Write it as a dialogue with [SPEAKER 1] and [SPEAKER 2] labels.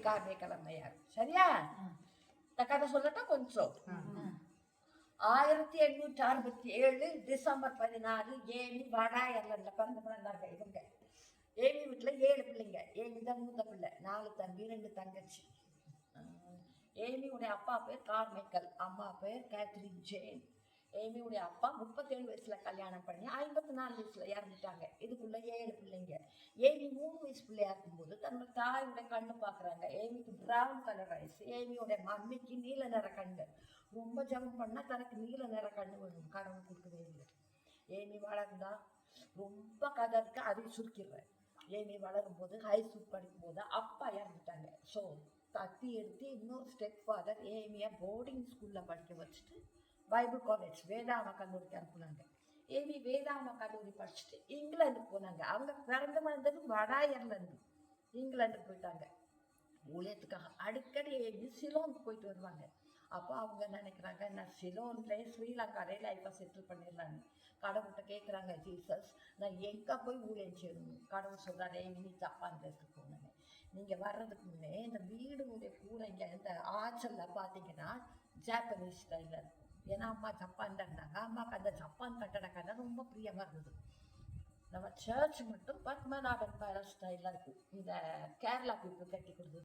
[SPEAKER 1] Carmichael அம்மையார். சரியா? இந்த கதை சொல்லட்டா கொஞ்சம். 1867 டிசம்பர் 14 ஏமி வட அயர்லாந்துல பிறந்தாங்க. இவங்க ஏமி வீட்டுல 7 பிள்ளைங்க. ஏமி தான் மூத்த பிள்ளை. 4 தம்பி 2 தங்கச்சி. ஏமியுடைய அப்பா பேர் கார்மைக்கல், அம்மா பேர் கேத்ரின் ஜேன். ஏமியுடைய அப்பா 37 வயசுல கல்யாணம் பண்ணி 54 வயசுல இறந்துட்டாங்க. இதுக்குள்ள 7 பிள்ளைங்க. ஏமி 3 வயசு பிள்ளையா இருக்கும்போது தன்னோட தாயோட கண்ணு பாக்குறாங்க. ஏமிக்கு பிரவுன் கலர் ஐஸ், ஏமியோட மம்மிக்கு நீல நிற கண்ணு. ரொம்ப ஜபம் பண்ணா தனக்கு நீல நிற கண்ணு வேணும், கடவுள் கொடுக்கவே இல்லை. ஏமி வளர்ந்தா ரொம்ப கதை இருக்கு, அதை சுருக்கிடுறேன். ஏமி வளரும் போது ஹை ஸ்கூல் படிக்கும் போது அப்பா இறந்துட்டாங்க. ஸோ தத்தி எடுத்து இன்னொரு ஸ்டெப் ஃபாதர் ஏமியை போர்டிங் ஸ்கூல்ல படிக்க வச்சுட்டு பைபிள் காலேஜ் வேதாம கல்லூரிக்கு அனுப்புனாங்க. ஏமி வேதாம கல்லூரி படிச்சுட்டு இங்கிலாந்துக்கு போனாங்க. அவங்க பிறந்து வந்தது வட அயர்லாந்து. இங்கிலாந்துக்கு போயிட்டாங்க ஊழியத்துக்காக. அடிக்கடி ஏமி சிலோனுக்கு போயிட்டு வருவாங்க. அப்போ அவங்க நினைக்கிறாங்க, நான் சிலோன்லேயே ஸ்ரீலங்காலே லைஃப்பை செட்டில் பண்ணிடலான்னு. கடவுள்கிட்ட கேட்குறாங்க, ஜீசஸ் நான் எங்கே போய் ஊழியம் செய்யணும்? கடவுள் சொல்கிறாரு, ஏமி நீ ஜப்பான் தேசத்துக்கு போனாங்க. நீங்கள் வர்றதுக்கு முன்னே இந்த வீடுடைய கூரைங்க இந்த ஆச்சலில் பார்த்தீங்கன்னா ஜாப்பனீஸ் ஸ்டைலில் இருக்கும். ஏன்னா அம்மா ஜப்பான் இருந்தாங்க. அம்மாவுக்கு அந்த ஜப்பான் கட்டடக்கதை ரொம்ப பிரியமாக இருந்தது. நம்ம சர்ச் மட்டும் பத்மநாபன் பேலஸ் ஸ்டைலில் இருக்கும். இந்த கேரளா பீப்புள் கட்டி கொடுத்தது.